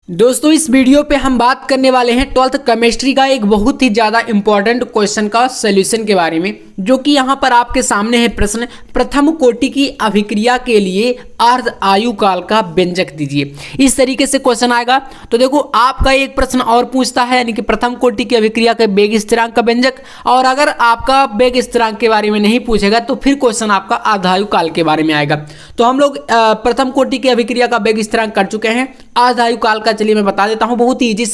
दोस्तों इस वीडियो पे हम बात करने वाले हैं 12th केमिस्ट्री का एक बहुत ही ज़्यादा इंपॉर्टेंट क्वेश्चन का सॉल्यूशन के बारे में, जो कि यहाँ पर आपके सामने है प्रश्न। प्रथम कोटि की अभिक्रिया के लिए अर्ध आयु काल का व्यंजक दीजिए। इस तरीके से क्वेश्चन आएगा। तो देखो आपका एक प्रश्न और पूछता है, यानी कि प्रथम कोटि की अभिक्रिया के वेग स्थिरांक का व्यंजक। और अगर आपका वेग स्थिरांक के बारे में नहीं पूछेगा तो फिर क्वेश्चन आपका अर्ध आयु काल के बारे में आएगा। तो हम लोग प्रथम कोटि की अभिक्रिया का वेग स्थिरांक कर चुके हैं। अर्ध आयु काल का चलिए मैं बता देता हूं, बहुत ही इजी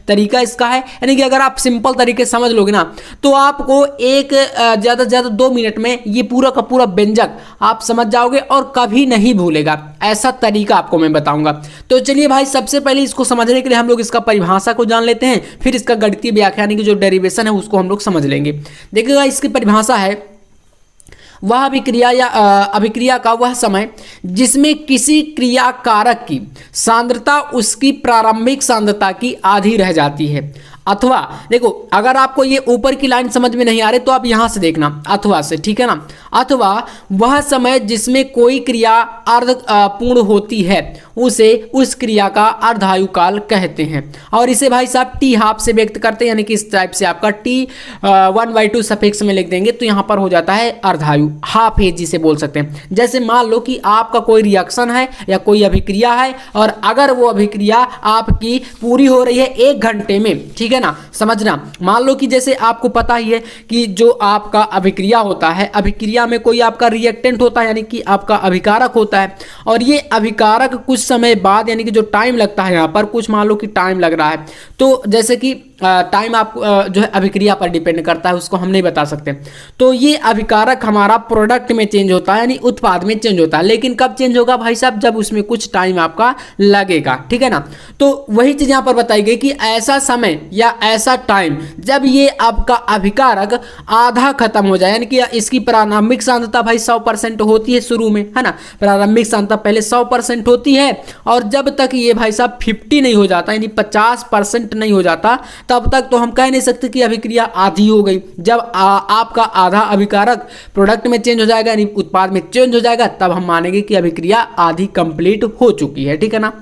तरीका इसका है। यानी कि अगर आप सिंपल तरीके से समझ लोगे ना तो आपको एक ज़्यादा से ज़्यादा 2 मिनट में ये पूरा का पूरा व्यंजक आप समझ जाओगे और कभी नहीं भूलेगा। ऐसा तरीका आपको मैं बताऊंगा। तो चलिए भाई, सबसे पहले इसको समझने के लिए हम लोग इसका परिभाषा को जान लेते हैं, फिर इसका गणितीय व्याख्या यानी कि जो डेरिवेशन है उसको हम लोग समझ लेंगे। देखिएगा, इसकी परिभाषा है वह अभिक्रिया या अभिक्रिया का वह समय जिसमें किसी क्रिया कारक की सांद्रता उसकी प्रारंभिक सांद्रता की आधी रह जाती है। अथवा देखो, अगर आपको ये ऊपर की लाइन समझ में नहीं आ रही तो आप यहां से देखना, अथवा से, ठीक है ना। अथवा वह समय जिसमें कोई क्रिया अर्ध पूर्ण होती है उसे उस क्रिया का अर्धायु काल कहते हैं। और इसे भाई साहब टी हाफ से व्यक्त करते हैं, यानी कि इस टाइप से आपका टी 1/2 सफिक्स में लिख देंगे तो यहाँ पर हो जाता है अर्धायु, हाफ एज जिसे बोल सकते हैं। जैसे मान लो कि आपका कोई रिएक्शन है या कोई अभिक्रिया है और अगर वो अभिक्रिया आपकी पूरी हो रही है 1 घंटे में, ठीक है ना, समझना। मान लो कि जैसे आपको पता ही है कि जो आपका अभिक्रिया होता है, अभिक्रिया में कोई आपका रिएक्टेंट होता है यानी कि आपका अभिकारक होता है। और ये अभिकारक कुछ समय बाद, यानी कि जो टाइम लगता है यहाँ पर, कुछ मान लो कि टाइम लग रहा है, तो जैसे कि टाइम आप जो है अभिक्रिया पर डिपेंड करता है, उसको हम नहीं बता सकते। तो ये अभिकारक हमारा प्रोडक्ट में चेंज होता है, यानी उत्पाद में चेंज होता है। लेकिन कब चेंज होगा भाई साहब? जब उसमें कुछ टाइम आपका लगेगा, ठीक है ना। तो वही चीज यहाँ पर बताई गई कि ऐसा समय या ऐसा टाइम जब ये आपका अभिकारक आधा खत्म हो जाए, यानी कि इसकी प्रारंभिक सांद्रता भाई 100% होती है शुरू में, है ना। प्रारंभिक सांद्रता पहले 100% होती है और जब तक ये भाई साहब 50 नहीं हो जाता, यानी 50% नहीं हो जाता, तब तक तो हम कह नहीं सकते कि अभिक्रिया आधी हो गई। जब आपका आधा अभिकारक प्रोडक्ट में चेंज हो जाएगा, यानी उत्पाद में चेंज हो जाएगा, तब हम मानेंगे कि अभिक्रिया आधी कंप्लीट हो चुकी है, ठीक है ना।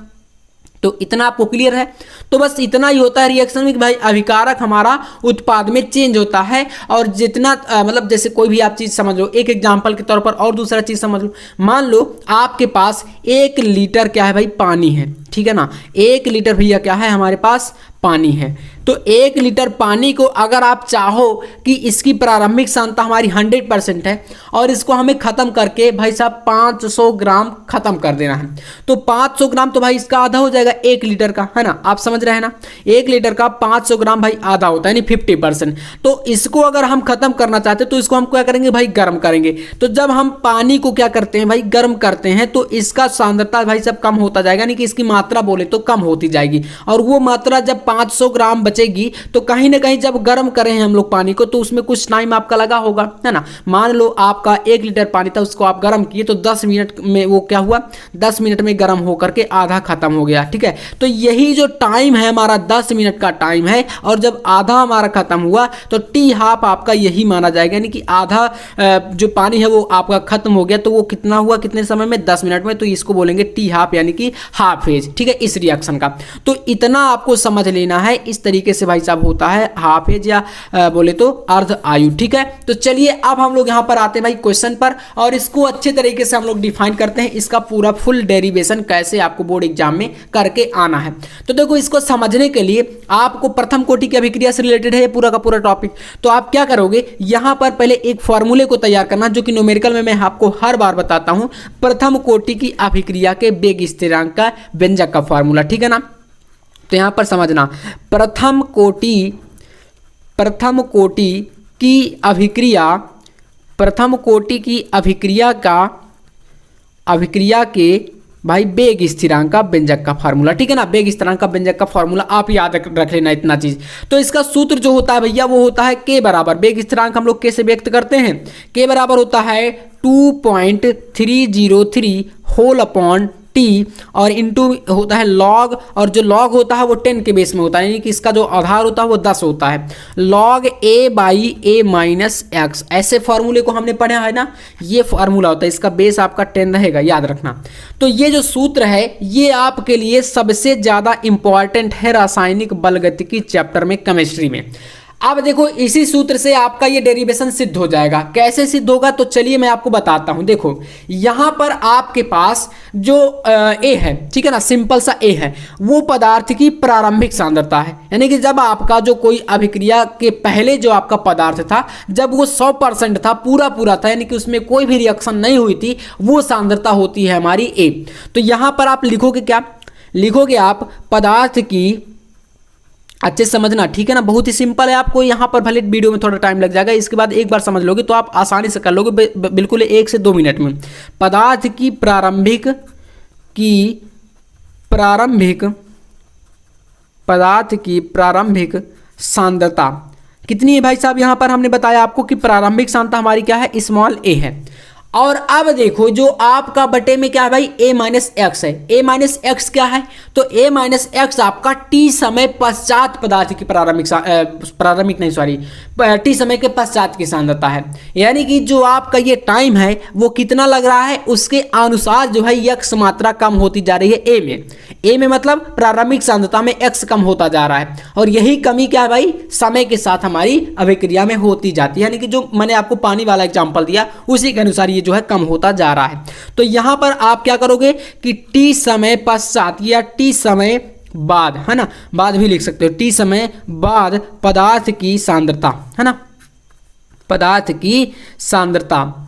तो इतना आपको क्लियर है। तो बस इतना ही होता है रिएक्शन में कि भाई अभिकारक हमारा उत्पाद में चेंज होता है। और जितना मतलब जैसे कोई भी आप चीज़ समझ लो, एक एग्जांपल के तौर पर और दूसरा चीज़ समझ लो। मान लो आपके पास 1 लीटर क्या है भाई? पानी है, ठीक है ना। 1 लीटर भैया क्या है? हमारे पास पानी है। तो 1 लीटर पानी को अगर आप चाहो कि इसकी प्रारंभिक सांद्रता हमारी 100% है और इसको हमें ख़त्म करके भाई साहब 500 ग्राम ख़त्म कर देना है, तो 500 ग्राम तो भाई इसका आधा हो जाएगा 1 लीटर का, है ना। आप समझ रहे हैं ना, 1 लीटर का 500 ग्राम भाई आधा होता है, यानी 50%। तो इसको अगर हम ख़त्म करना चाहते हैं तो इसको हम क्या करेंगे भाई? गर्म करेंगे। तो जब हम पानी को क्या करते हैं भाई? गर्म करते हैं, तो इसका सांद्रता भाई साहब कम होता जाएगा, यानी कि इसकी मात्रा बोले तो कम होती जाएगी। और वो मात्रा जब 500 ग्राम बचेगी तो कहीं ना कहीं जब गर्म करें हम लोग पानी को तो उसमें कुछ टाइम आपका लगा होगा, है ना। मान लो आपका 1 लीटर पानी था, उसको आप गर्म किए तो 10 मिनट में वो क्या हुआ? 10 मिनट में गर्म होकर के आधा खत्म हो गया, ठीक है। तो यही जो टाइम है हमारा 10 मिनट का टाइम है। और जब आधा हमारा खत्म हुआ तो टी हाफ आपका यही माना जाएगा, यानी कि आधा जो पानी है वो आपका खत्म हो गया। तो वो कितना हुआ? कितने समय में? 10 मिनट में। तो इसको बोलेंगे टी हाफ, यानी कि हाफ एज, ठीक है, इस रिएक्शन का। तो इतना आपको समझ लेना है। इस तरीके से भाई साहब होता है हाफ एज या बोले तो अर्ध आयु, ठीक है। तो चलिए अब हम लोग यहाँ पर आते हैं भाई क्वेश्चन पर और इसको अच्छे तरीके से हम लोग डिफाइन करते हैं। इसका पूरा फुल डेरिवेशन कैसे आपको बोर्ड एग्जाम में करके आना है। तो देखो, इसको समझने के लिए आपको प्रथम कोटि की अभिक्रिया से रिलेटेड है पूरा का पूरा टॉपिक। तो आप क्या करोगे? यहाँ पर पहले एक फॉर्मूले को तैयार करना, जो कि न्यूमेरिकल में मैं आपको हर बार बताता हूँ। प्रथम कोटि की अभिक्रिया के वेग स्थिरांक का व्यंजक का फॉर्मूला, ठीक है ना। तो यहाँ पर समझना, प्रथम कोटि की अभिक्रिया के भाई वेग स्थिरांक का व्यंजक का फार्मूला, ठीक है ना। वेग स्थिरांक का व्यंजक का फार्मूला आप याद रख लेना इतना चीज। तो इसका सूत्र जो होता है भैया वो होता है के बराबर, वेग स्थिरांक हम लोग कैसे व्यक्त करते हैं? के बराबर होता है 2.303 होल अपॉन टी और इंटू होता है लॉग, और जो लॉग होता है वो 10 के बेस में होता है, यानी कि इसका जो आधार होता है वो 10 होता है। Log A by A minus x, ऐसे फॉर्मूले को हमने पढ़ा है ना, ये फार्मूला होता है, इसका बेस आपका 10 रहेगा, याद रखना। तो ये जो सूत्र है ये आपके लिए सबसे ज़्यादा इंपॉर्टेंट है रासायनिक बलगतिकी चैप्टर में, केमिस्ट्री में। अब देखो इसी सूत्र से आपका ये डेरिवेशन सिद्ध हो जाएगा। कैसे सिद्ध होगा, तो चलिए मैं आपको बताता हूं। देखो यहां पर आपके पास जो ए है, ठीक है ना, सिंपल सा ए है, वो पदार्थ की प्रारंभिक सांद्रता है, यानी कि जब आपका जो कोई अभिक्रिया के पहले जो आपका पदार्थ था, जब वो 100% था, पूरा था, यानी कि उसमें कोई भी रिएक्शन नहीं हुई थी, वो सांद्रता होती है हमारी ए। तो यहां पर आप लिखोगे क्या, लिखोगे आप पदार्थ की, अच्छे समझना, ठीक है ना, बहुत ही सिंपल है। आपको यहाँ पर भले वीडियो में थोड़ा टाइम लग जाएगा, इसके बाद एक बार समझ लोगे तो आप आसानी से कर लोगे, बिल्कुल 1 से 2 मिनट में। पदार्थ की प्रारंभिक सांद्रता कितनी है भाई साहब, यहाँ पर हमने बताया आपको कि प्रारंभिक सांद्रता हमारी क्या है, स्मॉल ए है। और अब देखो जो आपका बटे में क्या है भाई, a माइनस एक्स है। a माइनस एक्स क्या है, तो a माइनस एक्स आपका t समय पश्चात पदार्थ की t समय के पश्चात की सांद्रता है, यानी कि जो आपका ये टाइम है वो कितना लग रहा है, उसके अनुसार जो है x मात्रा कम होती जा रही है a में मतलब प्रारंभिक सांद्रता में x कम होता जा रहा है। और यही कमी क्या है भाई, समय के साथ हमारी अभिक्रिया में होती जाती है, यानी कि जो मैंने आपको पानी वाला एग्जांपल दिया उसी के अनुसार ये जो है कम होता जा रहा है। तो यहां पर आप क्या करोगे कि t समय पश्चात या t समय बाद, है ना, बाद भी लिख सकते हो, t समय बाद पदार्थ की सांद्रता, है ना, पदार्थ की सांद्रता।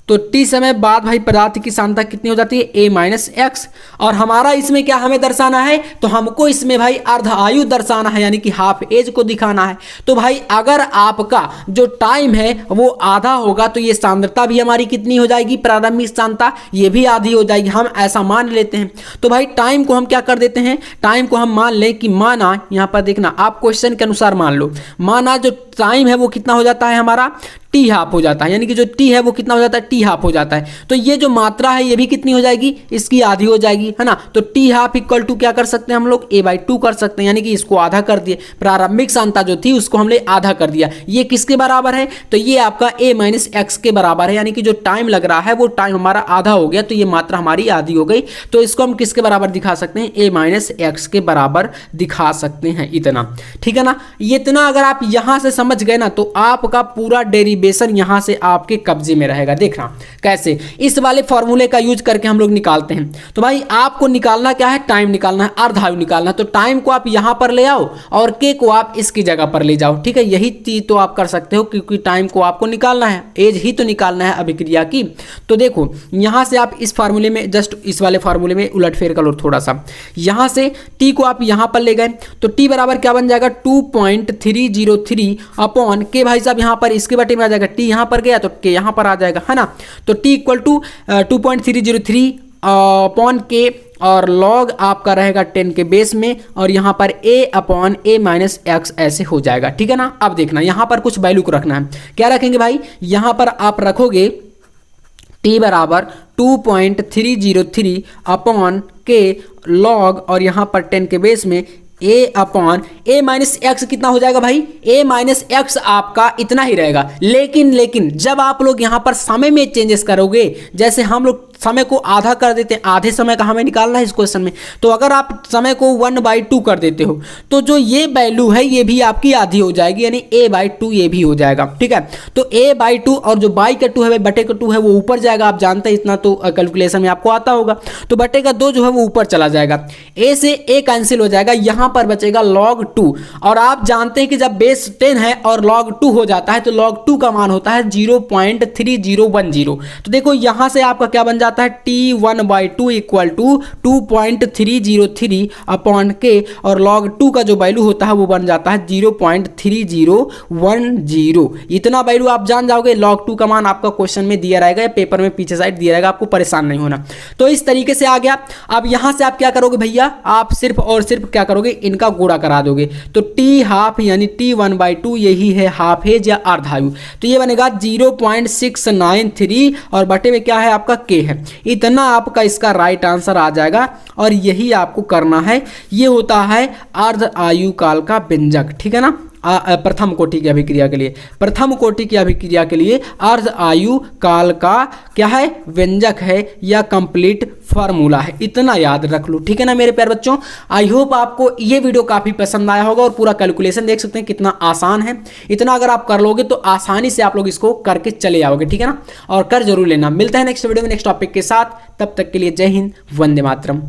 तो t समय बाद भाई पदार्थ की सांद्रता कितनी हो जाती है, a माइनस एक्स। और हमारा इसमें क्या हमें दर्शाना है, तो हमको इसमें भाई अर्ध आयु दर्शाना है, यानी कि हाफ एज को दिखाना है। तो भाई अगर आपका जो टाइम है वो आधा होगा तो ये सांद्रता भी हमारी कितनी हो जाएगी, प्रारंभिक सांद्रता ये भी आधी हो जाएगी, हम ऐसा मान लेते हैं। तो भाई टाइम को हम क्या कर देते हैं, टाइम को हम मान लें कि माना, यहाँ पर देखना आप क्वेश्चन के अनुसार मान लो, माना जो टाइम है वो कितना हो जाता है हमारा, टी हाफ हो जाता है, यानी कि जो टी है वो कितना हो जाता है, टी हाफ हो जाता है। तो ये जो मात्रा है ये भी कितनी हो जाएगी, इसकी आधी हो जाएगी, है ना। तो टी हाफ इक्वल टू क्या कर सकते हैं हम लोग, a/2 कर सकते हैं, यानी कि इसको आधा कर दिए, प्रारंभिक सांद्रता जो थी उसको हमने आधा कर दिया। ये किसके बराबर है, तो ये आपका a माइनस एक्स के बराबर है, यानी कि जो टाइम लग रहा है वो टाइम हमारा आधा हो गया, तो ये मात्रा हमारी आधी हो गई। तो इसको हम किसके बराबर दिखा सकते हैं, a माइनस एक्स के बराबर दिखा सकते हैं, इतना, ठीक है ना। ये इतना अगर आप यहां से समझ गए ना तो आपका पूरा डेरिवेशन यहां से आपके कब्जे में रहेगा। देखना कैसे, इस वाले फॉर्मूले का यूज करके हम लोग निकालते हैं। तो भाई आपको निकालना क्या है, टाइम निकालना है, अर्ध आयु निकालना है। तो टाइम को आप यहां पर ले आओ और के को आप इसकी जगह पर ले जाओ, ठीक है। यही चीज तो आप कर सकते हो, क्योंकि टाइम को आपको निकालना है, एज ही तो निकालना है अभिक्रिया की। तो देखो यहां से आप इस फार्मूले में, जस्ट इस वाले फार्मूले में उलटफेर कर लो थोड़ा सा, यहां से टी को आप यहां पर ले गए तो टी बराबर क्या बन जाएगा, 2.303 अपॉन के, भाई साहब यहां पर इसके बटे में आ जाएगा, टी यहां पर गया तो के यहां पर आ जाएगा, है ना। तो टी इक्वल टू 2.303 अपॉन के, और लॉग आपका रहेगा 10 के बेस में, और यहां पर a upon a minus x ऐसे हो जाएगा, ठीक है ना। अब देखना यहां पर कुछ वैल्यू को रखना है, क्या रखेंगे भाई, यहां पर आप रखोगे t बराबर 2.303 अपॉन के लॉग, और यहां पर 10 के बेस में a upon a minus x कितना हो जाएगा भाई, a माइनस एक्स आपका इतना ही रहेगा। लेकिन जब आप लोग यहाँ पर समय में चेंजेस करोगे, जैसे हम लोग समय को आधा कर देते हैं, आधे समय का हमें निकालना है इस क्वेश्चन में, तो अगर आप समय को 1/2 कर देते हो तो जो ये वैल्यू है ये भी आपकी आधी हो जाएगी, यानी a/2 ये भी हो जाएगा, ठीक है। तो a/2 और जो बाई का 2 है, बटे का 2 है वो ऊपर जाएगा, आप जानते हैं इतना तो कैलकुलेशन में आपको आता होगा। तो बटे का 2 जो है वो ऊपर चला जाएगा, a से a कैंसिल हो जाएगा, यहाँ पर बचेगा log 2। और आप जानते हैं कि जब बेस 10 है और log 2 हो जाता है तो log 2 का मान होता है 0.3010। तो देखो यहाँ से आपका क्या बन जाता है, t1/2 इक्वल टू 2.303 अपॉन के, और log 2 का जो वैल्यू होता है वो बन जाता है 0.3010। इतना वैल्यू आप जान जाओगे, log 2 का मान आपका क्वेश्चन में दिया रहेगा या पेपर में पीछे साइड दिया रहेगा, आपको परेशान नहीं होना। तो इस तरीके से आ गया। अब यहां से आप क्या करोगे भैया, आप सिर्फ और सिर्फ क्या करोगे, इनका गुणा करा दोगे। तो t हाफ यानी t1/2 यही है हाफ एज या अर्धायु, तो ये बनेगा 0.693, और बटे में क्या है आपका k है। है। इतना आपका इसका राइट आंसर आ जाएगा और यही आपको करना है। ये होता है अर्ध आयु काल का व्यंजक, ठीक है ना। प्रथम कोटि की अभिक्रिया के लिए, प्रथम कोटि की अभिक्रिया के लिए अर्ध आयु काल का क्या है, व्यंजक है या कंप्लीट फार्मूला है। इतना याद रख लो, ठीक है ना मेरे प्यारे बच्चों। आई होप आपको ये वीडियो काफी पसंद आया होगा और पूरा कैलकुलेशन देख सकते हैं कितना आसान है। इतना अगर आप कर लोगे तो आसानी से आप लोग इसको करके चले आओगे, ठीक है ना। और कर जरूर लेना। मिलते हैं नेक्स्ट वीडियो में नेक्स्ट टॉपिक के साथ, तब तक के लिए जय हिंद, वंदे मातरम।